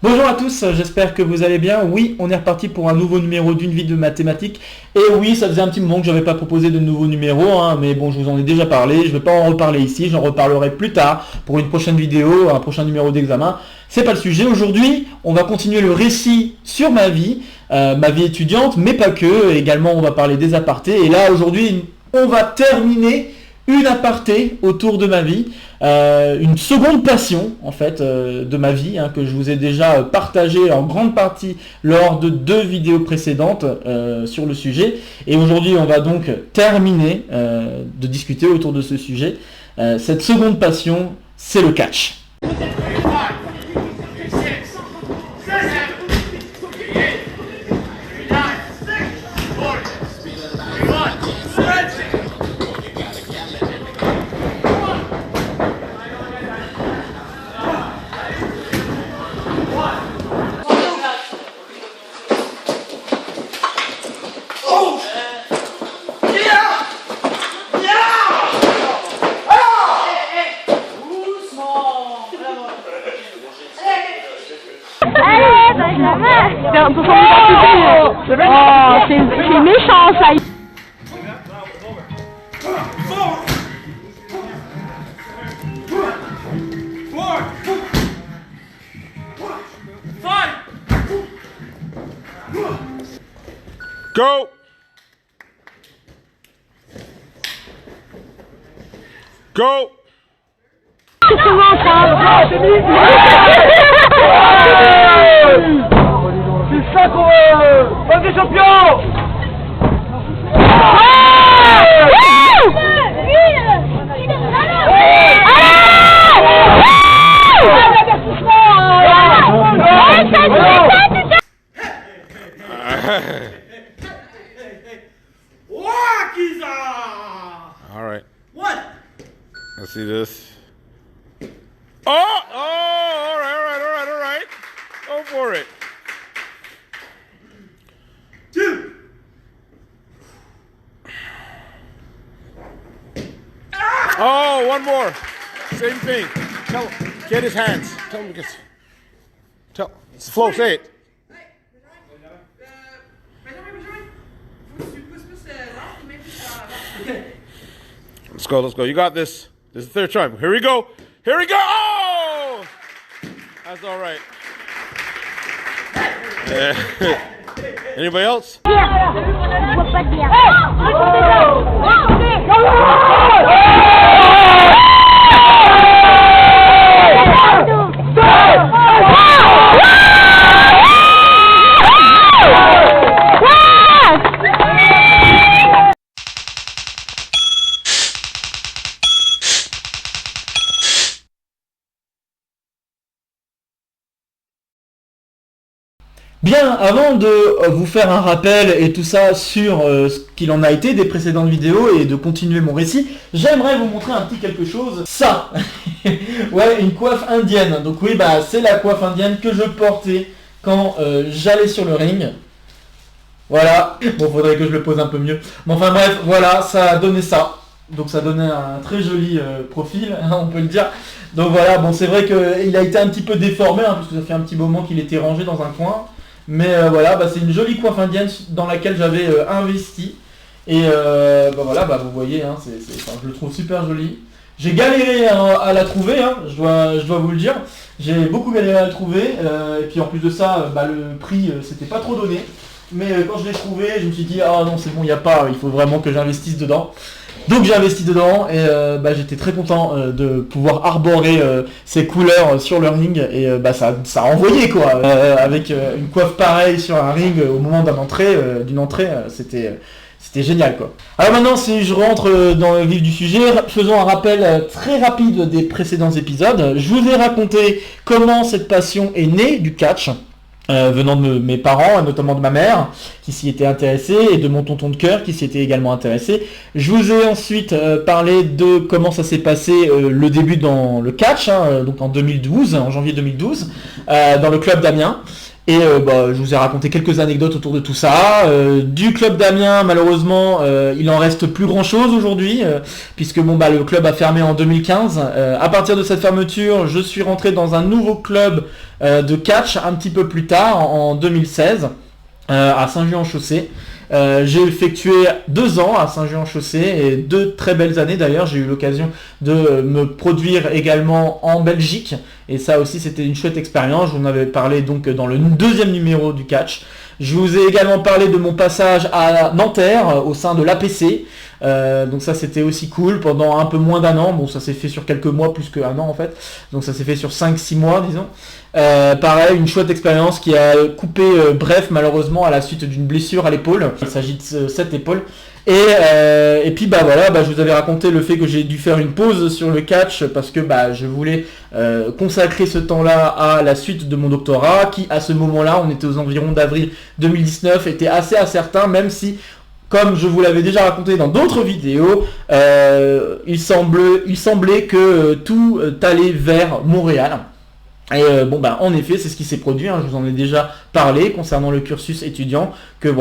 Bonjour à tous, j'espère que vous allez bien. Oui, on est reparti pour un nouveau numéro d'une vie de mathématiques. Et oui, ça faisait un petit moment que j'avais pas proposé de nouveau numéro, mais bon, je vous en ai déjà parlé. Je vais pas en reparler ici, j'en reparlerai plus tard pour une prochaine vidéo, un prochain numéro d'examen. C'est pas le sujet. Aujourd'hui, on va continuer le récit sur ma vie étudiante, mais pas que. Également, on va parler des apartés. Et là, aujourd'hui, on va terminer une aparté autour de ma vie, une seconde passion en fait de ma vie que je vous ai déjà partagé en grande partie lors de 2 vidéos précédentes sur le sujet. Et aujourd'hui on va donc terminer de discuter autour de ce sujet. Cette seconde passion, c'est le catch. C'est méchant ça. Go! Go! C'est ça qu'on veut! Vas-y champion! All right. What? Let's see this. Oh! All right. Go for it. 2. Oh, one more. Same thing. Get his hands. Tell him to get. It's Flo, say it. Let's go. You got this. This is the third time. Here we go. Oh! That's all right. Anybody else? Bien, avant de vous faire un rappel et tout ça sur ce qu'il en a été des précédentes vidéos et de continuer mon récit, j'aimerais vous montrer un petit quelque chose. Ça ouais, une coiffe indienne. Donc oui, c'est la coiffe indienne que je portais quand j'allais sur le ring. Voilà. Bon, faudrait que je le pose un peu mieux. Mais enfin bref, voilà, ça a donné ça. Donc ça donnait un très joli profil, on peut le dire. Donc voilà, bon, c'est vrai qu'il a été un petit peu déformé, parce que ça fait un petit moment qu'il était rangé dans un coin. Mais voilà, c'est une jolie coiffe indienne dans laquelle j'avais investi. Et voilà, vous voyez, je le trouve super joli. J'ai galéré à la trouver, je dois vous le dire. J'ai beaucoup galéré à la trouver. Et puis en plus de ça, le prix, c'était pas trop donné. Mais quand je l'ai trouvé, je me suis dit, ah non, c'est bon, il faut vraiment que j'investisse dedans. Donc j'ai investi dedans et j'étais très content de pouvoir arborer ces couleurs sur le ring et ça a envoyé quoi. Avec une coiffe pareille sur un ring au moment d'une entrée, c'était génial quoi. Alors maintenant, si je rentre dans le vif du sujet, faisons un rappel très rapide des précédents épisodes. Je vous ai raconté comment cette passion est née du catch. Venant de mes parents, notamment de ma mère, qui s'y était intéressée, et de mon tonton de cœur, qui s'y était également intéressé. Je vous ai ensuite parlé de comment ça s'est passé le début dans le catch, donc en 2012, en janvier 2012, dans le club d'Amiens. Et je vous ai raconté quelques anecdotes autour de tout ça. Du club d'Amiens, malheureusement, il en reste plus grand chose aujourd'hui, puisque le club a fermé en 2015. À partir de cette fermeture, je suis rentré dans un nouveau club de catch un petit peu plus tard, en 2016, à Saint-Jean-en-Chaussée. J'ai effectué 2 ans à Saint-Jean-en-Chaussée et 2 très belles années d'ailleurs. J'ai eu l'occasion de me produire également en Belgique et ça aussi c'était une chouette expérience. Je vous en avais parlé donc dans le 2e numéro du catch. Je vous ai également parlé de mon passage à Nanterre au sein de l'APC. Donc ça c'était aussi cool pendant un peu moins d'1 an. Bon, ça s'est fait sur quelques mois plus qu'1 an en fait. Donc ça s'est fait sur 5-6 mois disons. Pareil, une chouette expérience qui a coupé bref malheureusement à la suite d'une blessure à l'épaule. Il s'agit de cette épaule. Et puis je vous avais raconté le fait que j'ai dû faire une pause sur le catch parce que je voulais consacrer ce temps-là à la suite de mon doctorat qui à ce moment-là, on était aux environs d'avril 2019, était assez incertain, même si comme je vous l'avais déjà raconté dans d'autres vidéos, il semblait que tout allait vers Montréal. Et en effet, c'est ce qui s'est produit, je vous en ai déjà parlé concernant le cursus étudiant, que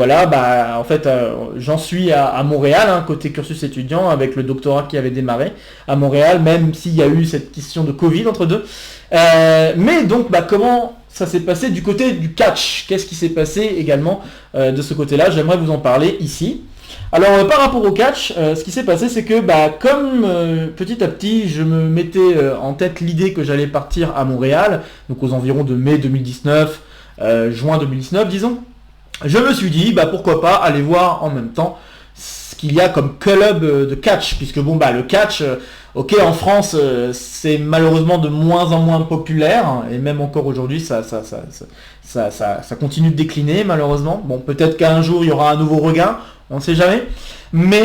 j'en suis à Montréal, côté cursus étudiant, avec le doctorat qui avait démarré à Montréal, même s'il y a eu cette question de Covid entre deux. Mais donc, comment ça s'est passé du côté du catch? Qu'est-ce qui s'est passé également de ce côté-là? J'aimerais vous en parler ici. Alors par rapport au catch, ce qui s'est passé c'est que comme petit à petit je me mettais en tête l'idée que j'allais partir à Montréal, donc aux environs de mai 2019, juin 2019 disons, je me suis dit pourquoi pas aller voir en même temps ce qu'il y a comme club de catch, puisque le catch, en France c'est malheureusement de moins en moins populaire, et même encore aujourd'hui ça continue de décliner malheureusement. Bon, peut-être qu'un jour il y aura un nouveau regain, on ne sait jamais, mais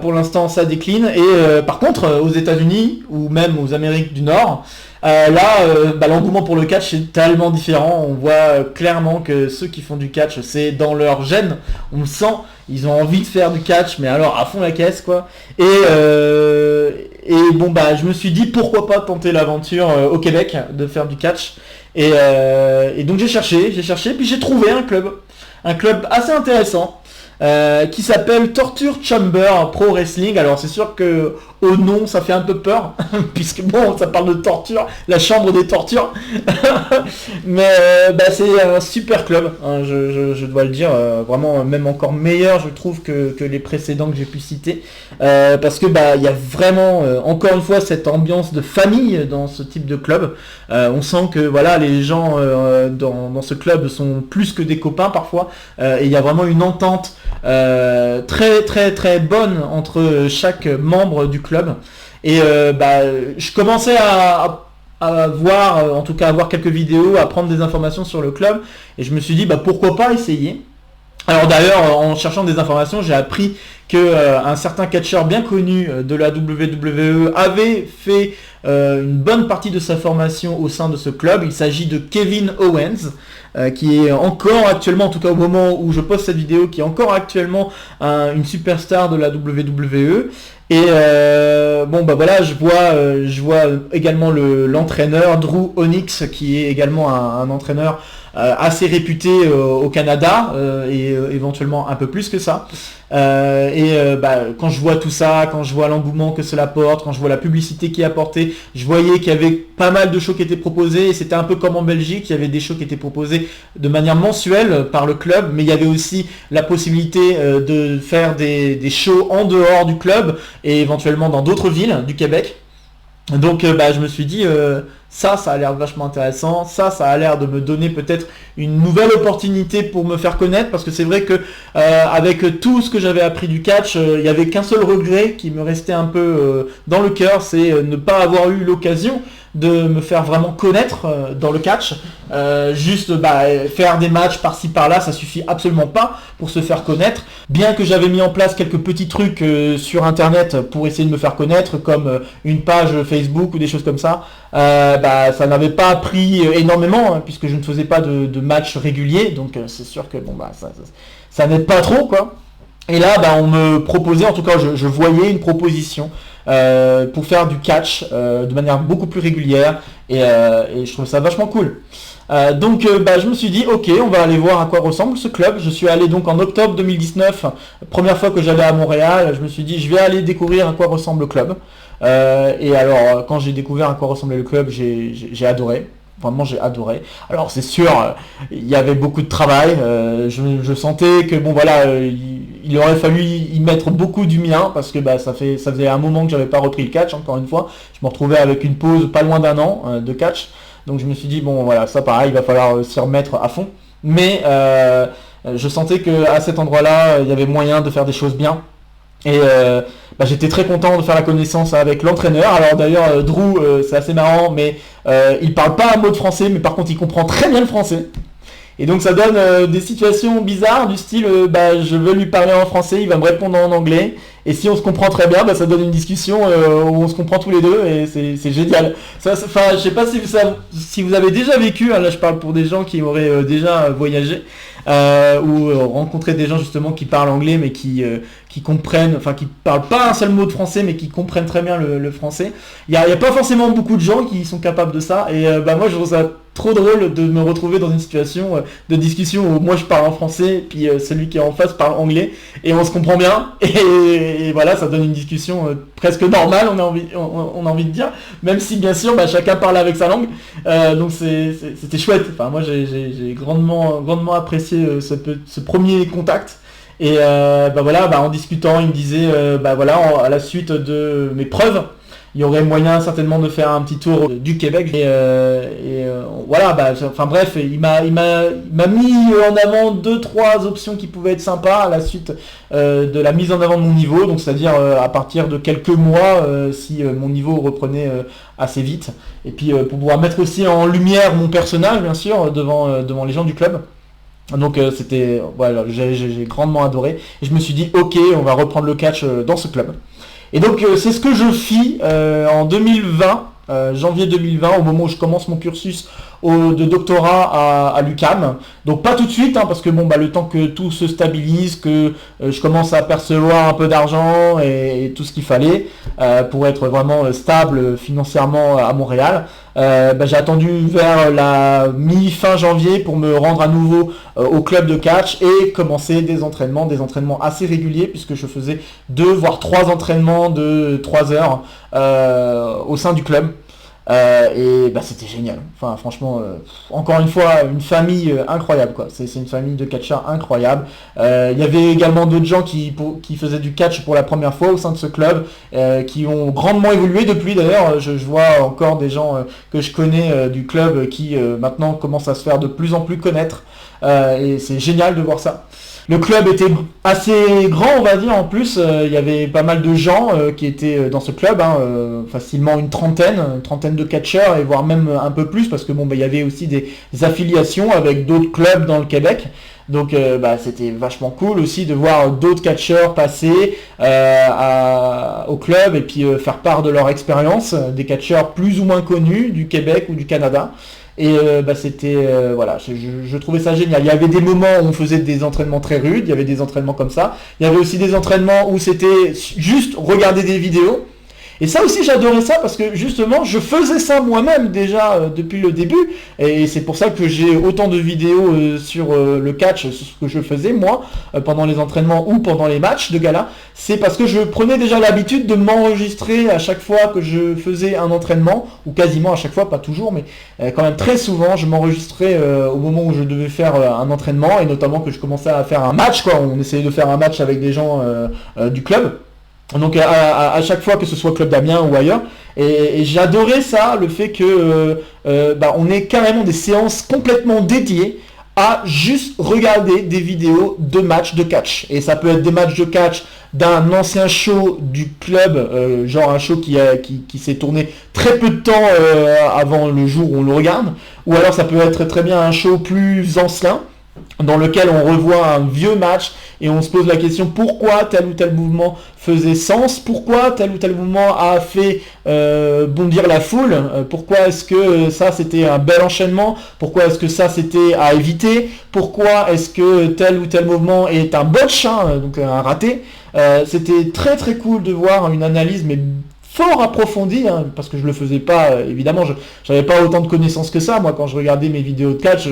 pour l'instant ça décline. Et par contre aux États-Unis ou même aux Amériques du Nord, l'engouement pour le catch est tellement différent. On voit clairement que ceux qui font du catch, c'est dans leur gène, on le sent, ils ont envie de faire du catch, mais alors à fond la caisse quoi. Et je me suis dit pourquoi pas tenter l'aventure au Québec de faire du catch. Et donc j'ai cherché, puis j'ai trouvé un club assez intéressant. Qui s'appelle Torture Chamber Pro Wrestling. Alors c'est sûr que au nom ça fait un peu peur puisque ça parle de torture, la chambre des tortures. Mais c'est un super club, je dois le dire, vraiment même encore meilleur je trouve que les précédents que j'ai pu citer, parce que il y a vraiment encore une fois cette ambiance de famille dans ce type de club. On sent que les gens dans ce club sont plus que des copains parfois, et il y a vraiment une entente très très très bonne entre chaque membre du club. Et je commençais à voir, en tout cas à voir quelques vidéos, à prendre des informations sur le club, et je me suis dit pourquoi pas essayer. Alors d'ailleurs, en cherchant des informations, j'ai appris que un certain catcheur bien connu de la WWE avait fait une bonne partie de sa formation au sein de ce club. Il s'agit de Kevin Owens, qui est encore actuellement, en tout cas au moment où je poste cette vidéo, qui est encore actuellement une superstar de la WWE. Et je vois également l'entraîneur Drew Onyx, qui est également un entraîneur assez réputé au Canada, et éventuellement un peu plus que ça. Quand je vois tout ça, quand je vois l'engouement que cela porte, quand je vois la publicité qui est apportée, je voyais qu'il y avait pas mal de shows qui étaient proposés, et c'était un peu comme en Belgique, il y avait des shows qui étaient proposés de manière mensuelle par le club, mais il y avait aussi la possibilité de faire des shows en dehors du club, et éventuellement dans d'autres villes du Québec. Donc je me suis dit, ça a l'air vachement intéressant, ça a l'air de me donner peut-être une nouvelle opportunité pour me faire connaître, parce que c'est vrai que avec tout ce que j'avais appris du catch, il n'y avait qu'un seul regret qui me restait un peu dans le cœur, c'est ne pas avoir eu l'occasion de me faire vraiment connaître dans le catch. Juste faire des matchs par-ci par-là, ça suffit absolument pas pour se faire connaître. Bien que j'avais mis en place quelques petits trucs sur internet pour essayer de me faire connaître, comme une page Facebook ou des choses comme ça, ça n'avait pas pris énormément, puisque je ne faisais pas de matchs réguliers, donc c'est sûr que ça n'aide pas trop quoi. Et là on me proposait, en tout cas je voyais une proposition pour faire du catch de manière beaucoup plus régulière, et je trouve ça vachement cool. Je me suis dit ok, on va aller voir à quoi ressemble ce club. Je suis allé donc en octobre 2019, première fois que j'allais à Montréal. Je me suis dit je vais aller découvrir à quoi ressemble le club. Et alors quand j'ai découvert à quoi ressemblait le club, j'ai adoré. Vraiment j'ai adoré. Alors c'est sûr, il y avait beaucoup de travail. Je sentais que bon voilà, il aurait fallu y mettre beaucoup du mien parce que ça faisait un moment que j'avais pas repris le catch. Encore une fois, je me retrouvais avec une pause pas loin d'un an de catch. Donc je me suis dit bon voilà, ça pareil, il va falloir s'y remettre à fond. Mais je sentais que à cet endroit-là, il y avait moyen de faire des choses bien. Et j'étais très content de faire la connaissance avec l'entraîneur. Alors d'ailleurs Drew, c'est assez marrant, mais il parle pas un mot de français, mais par contre il comprend très bien le français. Et donc ça donne des situations bizarres du style je veux lui parler en français, il va me répondre en anglais. Et si on se comprend très bien, ça donne une discussion où on se comprend tous les deux et c'est génial. Je sais pas si vous avez déjà vécu, là je parle pour des gens qui auraient déjà voyagé ou rencontré des gens justement qui parlent anglais mais qui comprennent, qui parlent pas un seul mot de français mais qui comprennent très bien le français. Il y a pas forcément beaucoup de gens qui sont capables de ça et moi je trouve ça trop drôle de me retrouver dans une situation de discussion où moi je parle en français puis celui qui est en face parle anglais et on se comprend bien et voilà, ça donne une discussion presque normale, on a envie de dire, même si bien sûr chacun parle avec sa langue. Donc c'était chouette. Moi j'ai grandement apprécié ce premier contact. Et en discutant, il me disait à la suite de mes preuves, il y aurait moyen certainement de faire un petit tour du Québec. Bref, il m'a mis en avant 2-3 options qui pouvaient être sympas à la suite de la mise en avant de mon niveau, donc c'est-à-dire à partir de quelques mois si mon niveau reprenait assez vite. Et puis pour pouvoir mettre aussi en lumière mon personnage, bien sûr, devant les gens du club. Donc j'ai grandement adoré. Et je me suis dit ok, on va reprendre le catch dans ce club. Et donc c'est ce que je fis en 2020, janvier 2020, au moment où je commence mon cursus de doctorat à l'UQAM. Donc pas tout de suite, parce que le temps que tout se stabilise, que je commence à percevoir un peu d'argent et tout ce qu'il fallait pour être vraiment stable financièrement à Montréal, j'ai attendu vers la mi-fin janvier pour me rendre à nouveau au club de catch et commencer des entraînements assez réguliers puisque je faisais 2 voire 3 entraînements de 3 heures au sein du club. C'était génial. Franchement, encore une fois, une famille incroyable quoi. C'est une famille de catcheurs incroyable. Il y avait également d'autres gens qui faisaient du catch pour la première fois au sein de ce club, qui ont grandement évolué depuis. D'ailleurs, je vois encore des gens que je connais du club qui maintenant commencent à se faire de plus en plus connaître. Et c'est génial de voir ça. Le club était assez grand, on va dire, en plus, il y avait pas mal de gens qui étaient dans ce club, facilement une trentaine de catcheurs, et voire même un peu plus, parce que il y avait aussi des affiliations avec d'autres clubs dans le Québec. Donc c'était vachement cool aussi de voir d'autres catcheurs passer au club et puis faire part de leur expérience, des catcheurs plus ou moins connus du Québec ou du Canada. Et je trouvais ça génial. Il y avait des moments où on faisait des entraînements très rudes, il y avait des entraînements comme ça. Il y avait aussi des entraînements où c'était juste regarder des vidéos. Et ça aussi j'adorais ça parce que justement je faisais ça moi-même déjà depuis le début. Et c'est pour ça que j'ai autant de vidéos sur le catch, ce que je faisais moi pendant les entraînements ou pendant les matchs de gala. C'est parce que je prenais déjà l'habitude de m'enregistrer à chaque fois que je faisais un entraînement, ou quasiment à chaque fois, pas toujours, mais quand même très souvent je m'enregistrais au moment où je devais faire un entraînement, et notamment que je commençais à faire un match, on essayait de faire un match avec des gens du club. Donc à chaque fois, que ce soit Club d'Amiens ou ailleurs, et j'adorais ça, le fait que on ait carrément des séances complètement dédiées à juste regarder des vidéos de matchs de catch. Et ça peut être des matchs de catch d'un ancien show du club, genre un show qui s'est tourné très peu de temps avant le jour où on le regarde, ou alors ça peut être très bien un show plus ancien, dans lequel on revoit un vieux match et on se pose la question pourquoi tel ou tel mouvement faisait sens, pourquoi tel ou tel mouvement a fait bondir la foule, pourquoi est-ce que ça c'était un bel enchaînement, pourquoi est-ce que ça c'était à éviter, pourquoi est-ce que tel ou tel mouvement est un botch, donc un raté. C'était très très cool de voir une analyse mais fort approfondi, hein, parce que je le faisais pas, évidemment, j'avais pas autant de connaissances que ça, moi, quand je regardais mes vidéos de catch,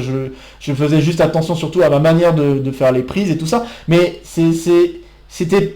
je faisais juste attention surtout à ma manière de faire les prises et tout ça, mais c'était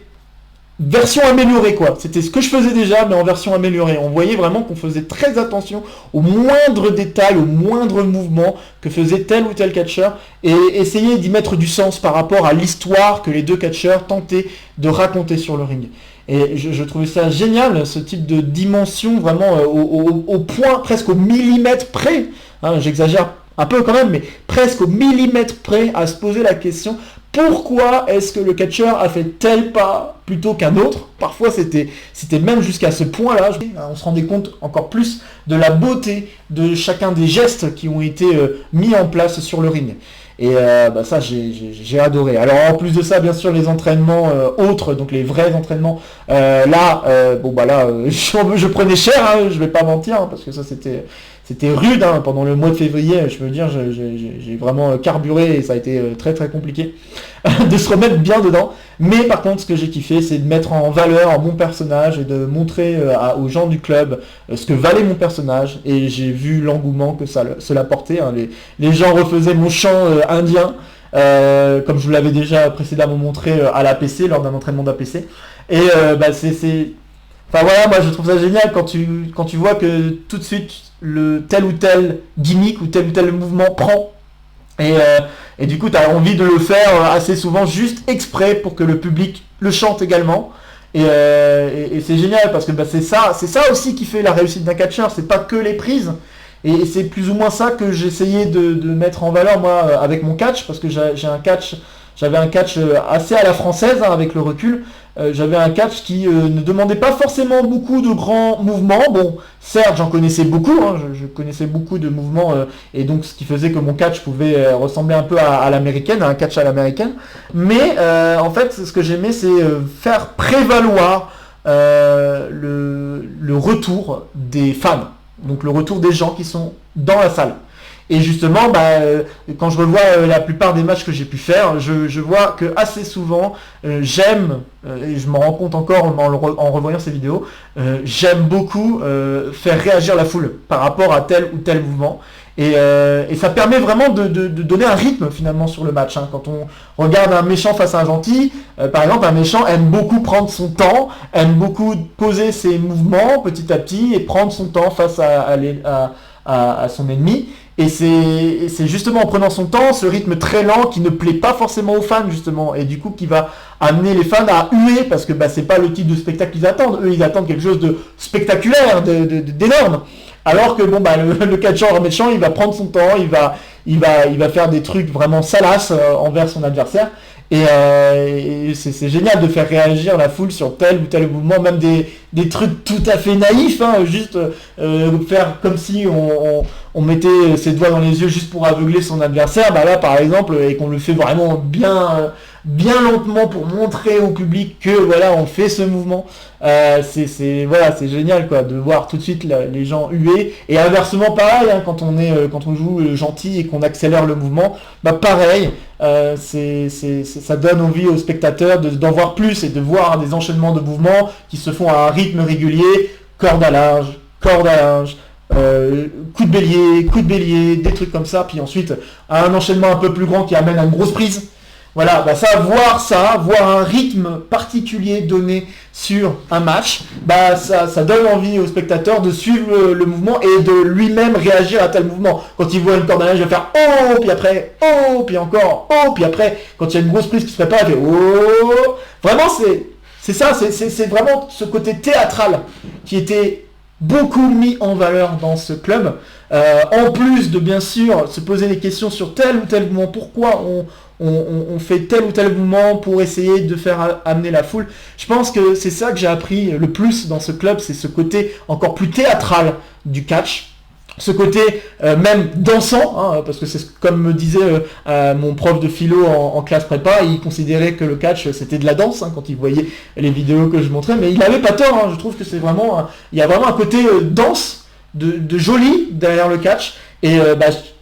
version améliorée, quoi. C'était ce que je faisais déjà, mais en version améliorée. On voyait vraiment qu'on faisait très attention aux moindres détails, aux moindres mouvements que faisait tel ou tel catcheur, et essayer d'y mettre du sens par rapport à l'histoire que les deux catcheurs tentaient de raconter sur le ring. Et je trouvais ça génial, ce type de dimension, vraiment au point, presque au millimètre près, hein, j'exagère un peu quand même, mais presque au millimètre près, à se poser la question, pourquoi est-ce que le catcheur a fait tel pas plutôt qu'un autre? Parfois c'était même jusqu'à ce point-là, on se rendait compte encore plus de la beauté de chacun des gestes qui ont été mis en place sur le ring. Et ça j'ai adoré. Alors en plus de ça, bien sûr, les entraînements autres, donc les vrais entraînements, je prenais cher, hein, je vais pas mentir, hein, parce que ça c'était rude, hein, pendant le mois de février, je veux dire, j'ai vraiment carburé et ça a été très très compliqué de se remettre bien dedans. Mais par contre, ce que j'ai kiffé, c'est de mettre en valeur mon personnage et de montrer aux gens du club ce que valait mon personnage. Et j'ai vu l'engouement que cela portait, hein. Les gens refaisaient mon chant indien, comme je vous l'avais déjà précédemment montré à l'APC, lors d'un entraînement d'APC. Et enfin voilà, moi je trouve ça génial quand tu vois que tout de suite tel ou tel gimmick ou tel mouvement prend, et du coup tu as envie de le faire assez souvent juste exprès pour que le public le chante également, et c'est génial parce que c'est ça aussi qui fait la réussite d'un catcheur, c'est pas que les prises, et c'est plus ou moins ça que j'essayais de mettre en valeur moi avec mon catch, parce que j'avais un catch assez à la française, hein, avec le recul. J'avais un catch qui ne demandait pas forcément beaucoup de grands mouvements. Bon, certes, j'en connaissais beaucoup, hein, je connaissais beaucoup de mouvements, et donc ce qui faisait que mon catch pouvait ressembler un peu à l'américaine, à un catch à l'américaine. Mais en fait, ce que j'aimais, c'est faire prévaloir le retour des fans, donc le retour des gens qui sont dans la salle. Et justement, quand je revois la plupart des matchs que j'ai pu faire, je vois que assez souvent, j'aime, et je m'en rends compte encore en revoyant ces vidéos, j'aime beaucoup faire réagir la foule par rapport à tel ou tel mouvement. Et ça permet vraiment de donner un rythme finalement sur le match, hein. Quand on regarde un méchant face à un gentil, par exemple, un méchant aime beaucoup prendre son temps, aime beaucoup poser ses mouvements petit à petit et prendre son temps face à son ennemi. Et c'est justement en prenant son temps, ce rythme très lent qui ne plaît pas forcément aux fans justement, et du coup qui va amener les fans à huer, parce que c'est pas le type de spectacle qu'ils attendent. Eux ils attendent quelque chose de spectaculaire, d'énorme. Alors que le catcheur méchant, il va prendre son temps, il va faire des trucs vraiment salaces envers son adversaire. Et c'est génial de faire réagir la foule sur tel ou tel mouvement, même des trucs tout à fait naïfs, hein, juste faire comme si on mettait ses doigts dans les yeux juste pour aveugler son adversaire, là par exemple, et qu'on le fait vraiment bien lentement pour montrer au public que voilà, on fait ce mouvement. C'est génial quoi, de voir tout de suite les gens huer. Et inversement pareil, hein, quand on joue gentil et qu'on accélère le mouvement, pareil, ça donne envie aux spectateurs d'en voir plus et de voir des enchaînements de mouvements qui se font à un rythme régulier, corde à linge, coup de bélier, des trucs comme ça, puis ensuite un enchaînement un peu plus grand qui amène à une grosse prise. Voilà, voir un rythme particulier donné sur un match, ça donne envie au spectateur de suivre le mouvement et de lui-même réagir à tel mouvement. Quand il voit une corde à linge, il va faire oh, puis après oh, puis encore oh, puis après quand il y a une grosse prise qui se prépare, il fait oh. Vraiment c'est ça, c'est vraiment ce côté théâtral qui était beaucoup mis en valeur dans ce club. En plus de bien sûr se poser des questions sur tel ou tel mouvement, pourquoi on fait tel ou tel mouvement pour essayer de faire amener la foule. Je pense que c'est ça que j'ai appris le plus dans ce club, c'est ce côté encore plus théâtral du catch. Ce côté même dansant, hein, parce que c'est comme me disait mon prof de philo en classe prépa, il considérait que le catch c'était de la danse, hein, quand il voyait les vidéos que je montrais, mais il n'avait pas tort, hein, je trouve que c'est vraiment, il y a vraiment un côté danse, de joli derrière le catch, et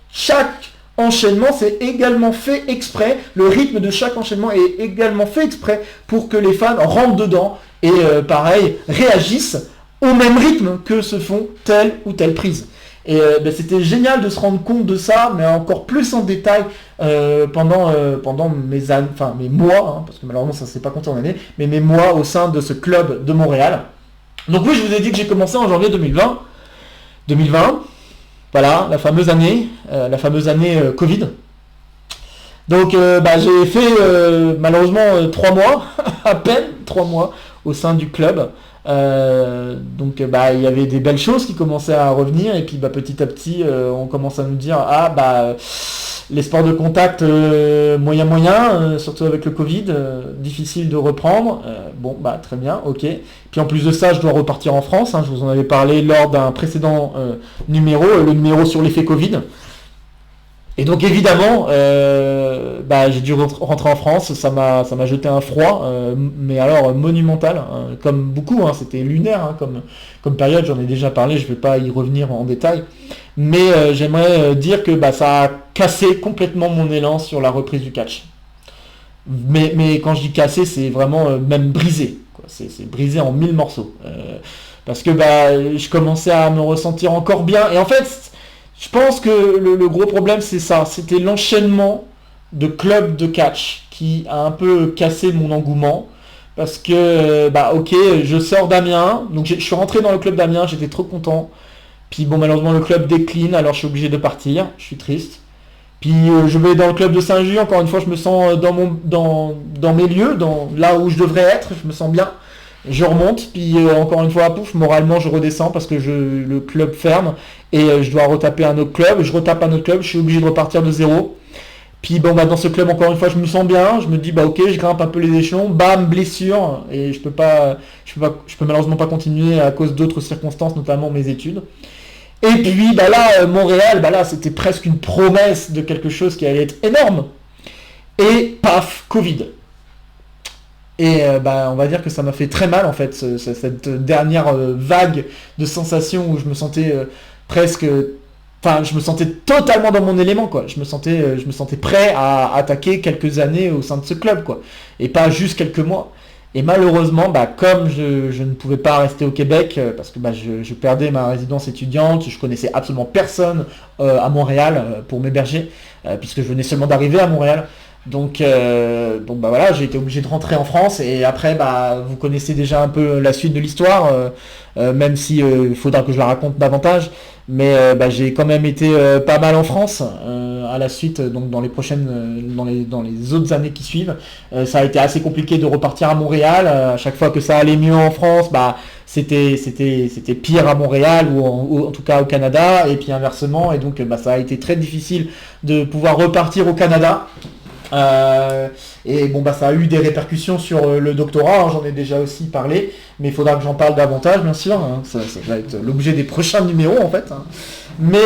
chaque enchaînement c'est également fait exprès, le rythme de chaque enchaînement est également fait exprès pour que les fans rentrent dedans et pareil réagissent au même rythme que se font telle ou telle prise. Et c'était génial de se rendre compte de ça, mais encore plus en détail pendant mes mois, hein, parce que malheureusement ça ne s'est pas compté en année, mais mes mois au sein de ce club de Montréal. Donc oui, je vous ai dit que j'ai commencé en janvier 2020. 2020, voilà, la fameuse année Covid. Donc j'ai fait malheureusement 3 mois, à peine 3 mois au sein du club. Donc il y avait des belles choses qui commençaient à revenir et puis petit à petit on commence à nous dire les sports de contact moyen, surtout avec le Covid, difficile de reprendre. Très bien, ok. Puis en plus de ça, je dois repartir en France, hein, je vous en avais parlé lors d'un précédent numéro, le numéro sur l'effet Covid. Et donc évidemment, j'ai dû rentrer en France, ça m'a jeté un froid, mais alors monumental, hein, comme beaucoup, hein, c'était lunaire hein, comme période, j'en ai déjà parlé, je ne vais pas y revenir en détail, mais j'aimerais dire que ça a cassé complètement mon élan sur la reprise du catch. Mais quand je dis cassé, c'est vraiment même brisé, quoi. C'est brisé en 1000 morceaux, parce que je commençais à me ressentir encore bien, et en fait, je pense que le gros problème c'est ça, c'était l'enchaînement de clubs de catch qui a un peu cassé mon engouement, parce que je sors d'Amiens, donc je suis rentré dans le club d'Amiens, j'étais trop content, puis malheureusement le club décline, alors je suis obligé de partir, je suis triste, puis je vais dans le club de Saint-Just, encore une fois je me sens dans mes lieux, là où je devrais être, je me sens bien. Je remonte, puis encore une fois, pouf, moralement je redescends parce que le club ferme et je dois retaper un autre club, je retape un autre club, je suis obligé de repartir de zéro. Puis dans ce club, encore une fois, je me sens bien, je me dis ok, je grimpe un peu les échelons, bam, blessure, et je peux malheureusement pas continuer à cause d'autres circonstances, notamment mes études. Et puis Montréal, c'était presque une promesse de quelque chose qui allait être énorme. Et paf, Covid. Et on va dire que ça m'a fait très mal en fait, cette dernière vague de sensations où je me sentais je me sentais totalement dans mon élément, quoi. Je me sentais prêt à attaquer quelques années au sein de ce club, quoi. Et pas juste quelques mois. Et malheureusement, comme je ne pouvais pas rester au Québec, parce que je perdais ma résidence étudiante, je connaissais absolument personne à Montréal pour m'héberger, puisque je venais seulement d'arriver à Montréal. Donc voilà, j'ai été obligé de rentrer en France et après vous connaissez déjà un peu la suite de l'histoire, même si il faudra que je la raconte davantage, mais j'ai quand même été pas mal en France à la suite, donc dans les autres années qui suivent. Ça a été assez compliqué de repartir à Montréal, à chaque fois que ça allait mieux en France, c'était pire à Montréal ou en tout cas au Canada, et puis inversement, et donc ça a été très difficile de pouvoir repartir au Canada. Ça a eu des répercussions sur le doctorat, hein, j'en ai déjà aussi parlé, mais il faudra que j'en parle davantage, bien sûr, hein, ça va être l'objet des prochains numéros en fait. Hein. Mais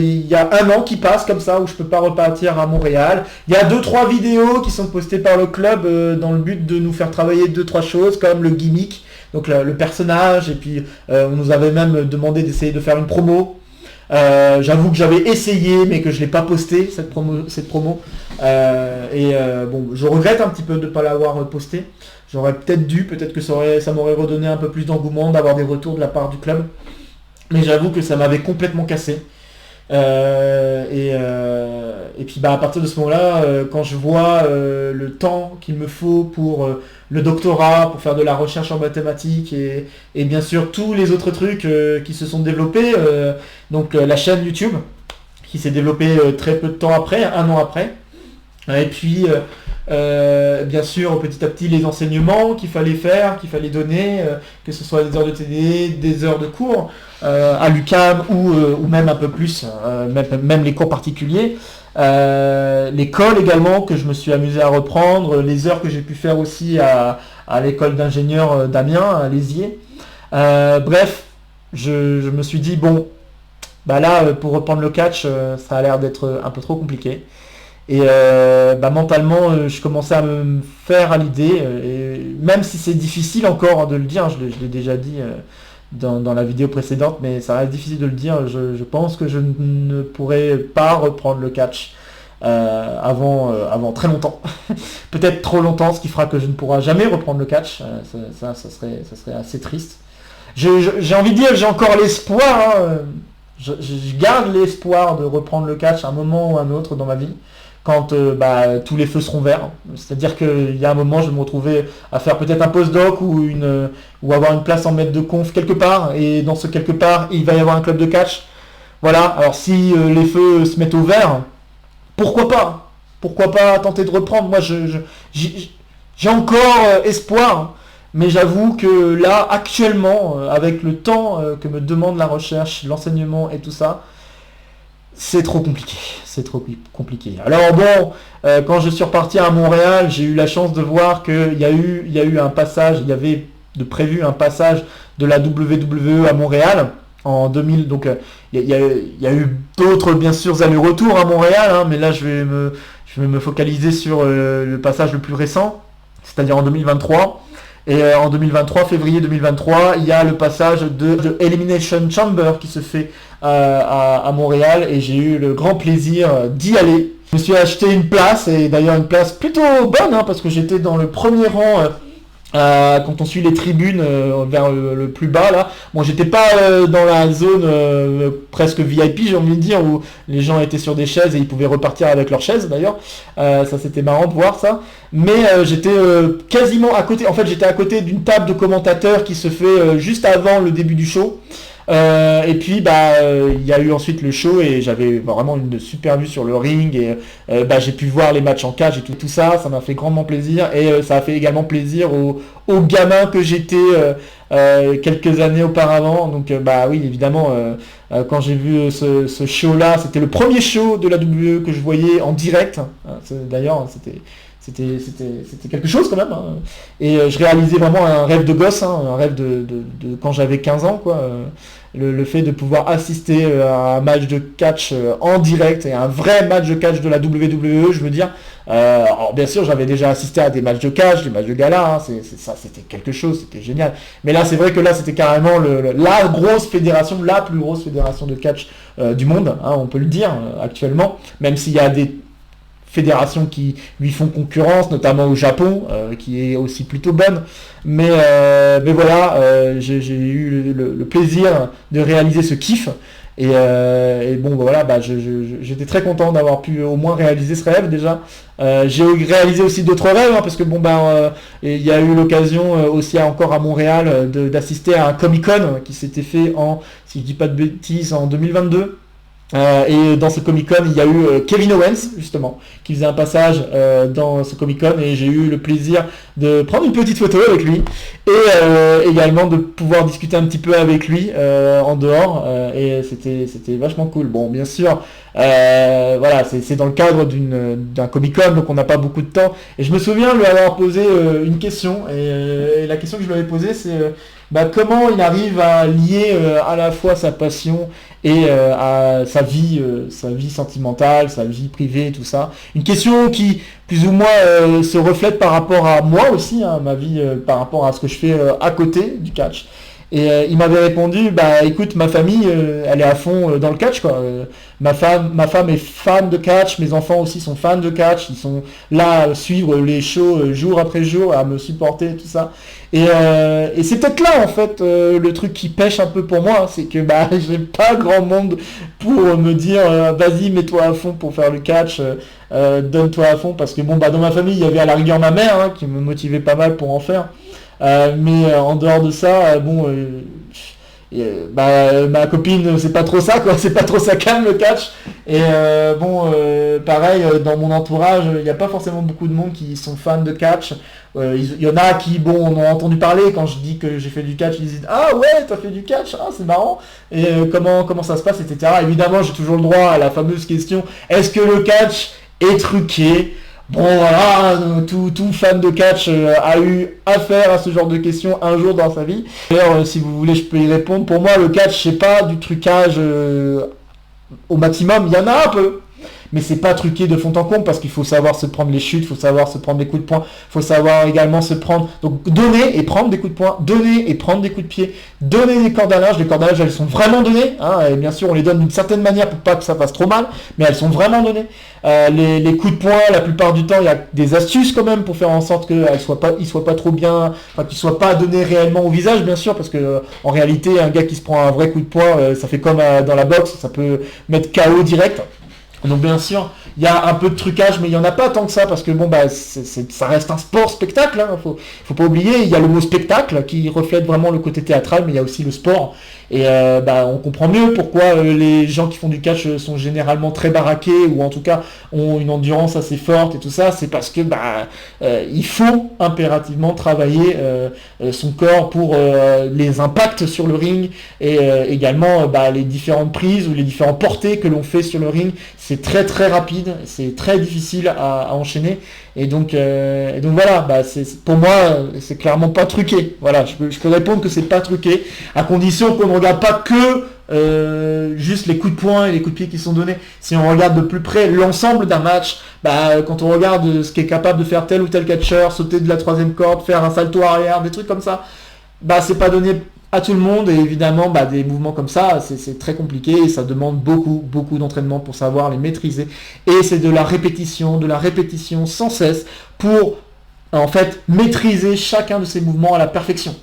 il y a 1 an qui passe comme ça où je peux pas repartir à Montréal. Il y a 2-3 vidéos qui sont postées par le club dans le but de nous faire travailler 2-3 choses comme le gimmick, donc le personnage, et puis on nous avait même demandé d'essayer de faire une promo. J'avoue que j'avais essayé mais que je l'ai pas posté cette promo je regrette un petit peu de ne pas l'avoir posté. J'aurais peut-être que ça m'aurait redonné un peu plus d'engouement d'avoir des retours de la part du club, mais j'avoue que ça m'avait complètement cassé. Et puis à partir de ce moment-là, quand je vois le temps qu'il me faut pour le doctorat, pour faire de la recherche en mathématiques et bien sûr tous les autres trucs qui se sont développés, donc la chaîne YouTube qui s'est développée très peu de temps après, 1 an après, et puis bien sûr petit à petit les enseignements qu'il fallait faire, qu'il fallait donner, que ce soit des heures de TD, des heures de cours à l'UQAM ou même un peu plus, même les cours particuliers, l'école également que je me suis amusé à reprendre, les heures que j'ai pu faire aussi à l'école d'ingénieur d'Amiens, à Lézier. Bref, je me suis dit pour reprendre le catch, ça a l'air d'être un peu trop compliqué. Et mentalement, je commençais à me faire à l'idée, et même si c'est difficile encore de le dire, je l'ai déjà dit dans la vidéo précédente, mais ça reste difficile de le dire, je pense que je ne pourrai pas reprendre le catch avant très longtemps. Peut-être trop longtemps, ce qui fera que je ne pourrai jamais reprendre le catch, ça serait assez triste. j'ai envie de dire, j'ai encore l'espoir, hein, je garde l'espoir de reprendre le catch à un moment ou un autre dans ma vie, quand tous les feux seront verts. C'est-à-dire qu'il y a un moment, je vais me retrouver à faire peut-être un postdoc ou avoir une place en maître de conf quelque part, et dans ce quelque part, il va y avoir un club de catch. Voilà, alors si les feux se mettent au vert, pourquoi pas? Pourquoi pas tenter de reprendre? Moi, j'ai encore espoir, mais j'avoue que là, actuellement, avec le temps que me demande la recherche, l'enseignement et tout ça, c'est trop compliqué. C'est trop compliqué. Alors bon, quand je suis reparti à Montréal, j'ai eu la chance de voir qu'il y a eu un passage, il y avait prévu un passage de la WWE à Montréal en 2000. Donc il y a eu d'autres, bien sûr, allers-retours à Montréal, hein, mais là je vais me focaliser sur le passage le plus récent, c'est-à-dire en 2023. Et en 2023, février 2023, il y a le passage de Elimination Chamber qui se fait à Montréal, et j'ai eu le grand plaisir d'y aller. Je me suis acheté une place, et d'ailleurs une place plutôt bonne, hein, parce que j'étais dans le premier rang quand on suit les tribunes vers le plus bas là. Bon, j'étais pas dans la zone presque VIP, j'ai envie de dire, où les gens étaient sur des chaises et ils pouvaient repartir avec leurs chaises d'ailleurs. Ça c'était marrant de voir ça. Mais j'étais quasiment à côté. En fait, j'étais à côté d'une table de commentateurs qui se fait juste avant le début du show. Et puis il y a eu ensuite le show, et j'avais vraiment une super vue sur le ring, et j'ai pu voir les matchs en cage et tout ça. Ça m'a fait grandement plaisir, et ça a fait également plaisir aux gamins que j'étais quelques années auparavant. Donc oui, évidemment, quand j'ai vu ce show là, c'était le premier show de la WWE que je voyais en direct. D'ailleurs, c'était quelque chose quand même, hein. Et je réalisais vraiment un rêve de gosse, hein, un rêve de quand j'avais 15 ans, quoi. Le fait de pouvoir assister à un match de catch en direct, et un vrai match de catch de la WWE, je veux dire. Alors bien sûr, j'avais déjà assisté à des matchs de catch, des matchs de gala, hein, ça c'était quelque chose, c'était génial. Mais là, c'est vrai que là, c'était carrément la grosse fédération, la plus grosse fédération de catch du monde, hein, on peut le dire actuellement, même s'il y a des fédérations qui lui font concurrence, notamment au Japon, qui est aussi plutôt bonne. Mais voilà, j'ai eu le plaisir de réaliser ce kiff. Et bon, voilà, j'étais très content d'avoir pu au moins réaliser ce rêve déjà. J'ai réalisé aussi d'autres rêves, hein, parce que il y a eu l'occasion aussi encore à Montréal d'assister à un Comic-Con qui s'était fait si je dis pas de bêtises, en 2022. Et dans ce Comic-Con, il y a eu Kevin Owens, justement, qui faisait un passage dans ce Comic-Con, et j'ai eu le plaisir de prendre une petite photo avec lui, et également de pouvoir discuter un petit peu avec lui en dehors, et c'était vachement cool. Bon, bien sûr, voilà, c'est dans le cadre d'un Comic-Con, donc on n'a pas beaucoup de temps, et je me souviens lui avoir posé une question, et la question que je lui avais posée, c'est comment il arrive à lier à la fois sa passion et à sa vie sentimentale, sa vie privée, tout ça. Une question qui, plus ou moins, se reflète par rapport à moi aussi, hein, ma vie par rapport à ce que je fais à côté du catch. Et il m'avait répondu, écoute, ma famille, elle est à fond dans le catch, quoi. Ma femme est fan de catch, mes enfants aussi sont fans de catch, ils sont là à suivre les shows jour après jour, à me supporter, tout ça. Et c'est peut-être là, en fait, le truc qui pêche un peu pour moi, c'est que j'ai pas grand monde pour me dire, vas-y, mets-toi à fond pour faire le catch, donne-toi à fond, parce que dans ma famille, il y avait à la rigueur ma mère, hein, qui me motivait pas mal pour en faire. Mais en dehors de ça, ma copine, c'est pas trop ça, quoi, c'est pas trop ça calme le catch. Et pareil, dans mon entourage, il n'y a pas forcément beaucoup de monde qui sont fans de catch. Il y en a qui, on en a entendu parler quand je dis que j'ai fait du catch, ils disent ah ouais, t'as fait du catch, ah c'est marrant. Et comment ça se passe, etc. Évidemment, j'ai toujours le droit à la fameuse question, est-ce que le catch est truqué? Bon voilà, tout fan de catch a eu affaire à ce genre de questions un jour dans sa vie. D'ailleurs, si vous voulez, je peux y répondre. Pour moi, le catch, c'est pas du trucage au maximum. Il y en a un peu, mais c'est pas truqué de fond en comble parce qu'il faut savoir se prendre les chutes, il faut savoir se prendre des coups de poing, il faut savoir également se prendre, donc donner et prendre des coups de poing, donner et prendre des coups de pied, donner des cordes à linge. Les cordes à linge, elles sont vraiment données, hein, et bien sûr on les donne d'une certaine manière pour pas que ça fasse trop mal, mais elles sont vraiment données. Les coups de poing, la plupart du temps, il y a des astuces quand même pour faire en sorte qu'ils soient pas trop bien, enfin qu'ils soient pas donnés réellement au visage, bien sûr, parce que en réalité, un gars qui se prend un vrai coup de poing, ça fait comme dans la boxe, ça peut mettre KO direct. Donc bien sûr, il y a un peu de trucage, mais il y en a pas tant que ça, parce que bon bah ça reste un sport spectacle, hein, faut pas oublier, il y a le mot spectacle qui reflète vraiment le côté théâtral, mais il y a aussi le sport. Et on comprend mieux pourquoi les gens qui font du catch sont généralement très baraqués, ou en tout cas ont une endurance assez forte et tout ça. C'est parce que il faut impérativement travailler son corps pour les impacts sur le ring, et également les différentes prises ou les différentes portées que l'on fait sur le ring. C'est très très rapide, c'est très difficile à enchaîner, et donc voilà, pour moi c'est clairement pas truqué. Voilà, je peux répondre que c'est pas truqué, à condition qu'on ne regarde pas que juste les coups de poing et les coups de pied qui sont donnés. Si on regarde de plus près l'ensemble d'un match, quand on regarde ce qu'est capable de faire tel ou tel catcheur, sauter de la 3e corde, faire un salto arrière, des trucs comme ça, c'est pas donné à tout le monde, et évidemment des mouvements comme ça c'est très compliqué, et ça demande beaucoup d'entraînement pour savoir les maîtriser, et c'est de la répétition sans cesse pour en fait maîtriser chacun de ces mouvements à la perfection,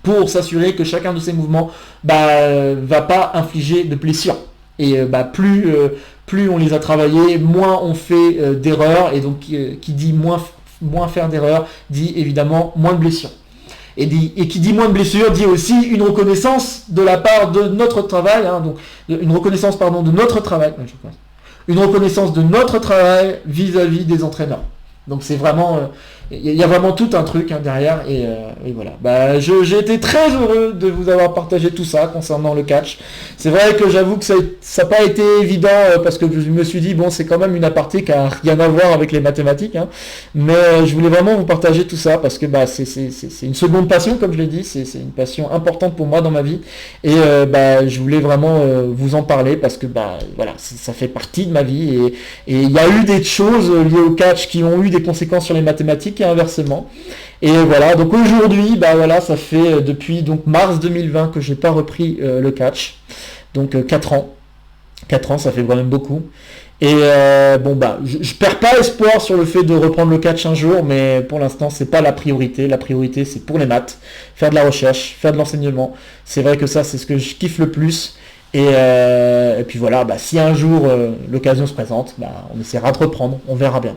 pour s'assurer que chacun de ces mouvements va pas infliger de blessures. Et plus on les a travaillés, moins on fait d'erreurs, et donc qui dit moins faire d'erreurs dit évidemment moins de blessures. Et qui dit moins de blessures dit aussi une reconnaissance de la part de notre travail, hein, donc une reconnaissance de notre travail, une reconnaissance de notre travail vis-à-vis des entraîneurs. Donc c'est vraiment, il y a vraiment tout un truc derrière, et voilà. J'ai été très heureux de vous avoir partagé tout ça concernant le catch. C'est vrai que j'avoue que ça n'a pas été évident, parce que je me suis dit bon, c'est quand même une aparté qui a rien à voir avec les mathématiques, hein, mais je voulais vraiment vous partager tout ça parce que c'est une seconde passion, comme je l'ai dit, c'est une passion importante pour moi dans ma vie, et je voulais vraiment vous en parler parce que voilà, ça fait partie de ma vie, et il y a eu des choses liées au catch qui ont eu des conséquences sur les mathématiques et inversement. Et voilà, donc aujourd'hui, ça fait depuis mars 2020 que j'ai pas repris le catch. Donc 4 ans. 4 ans, ça fait quand même beaucoup. Et je perds pas espoir sur le fait de reprendre le catch un jour, mais pour l'instant c'est pas la priorité. La priorité c'est pour les maths, faire de la recherche, faire de l'enseignement. C'est vrai que ça c'est ce que je kiffe le plus. Et puis voilà, si un jour l'occasion se présente, on essaiera de reprendre, on verra bien.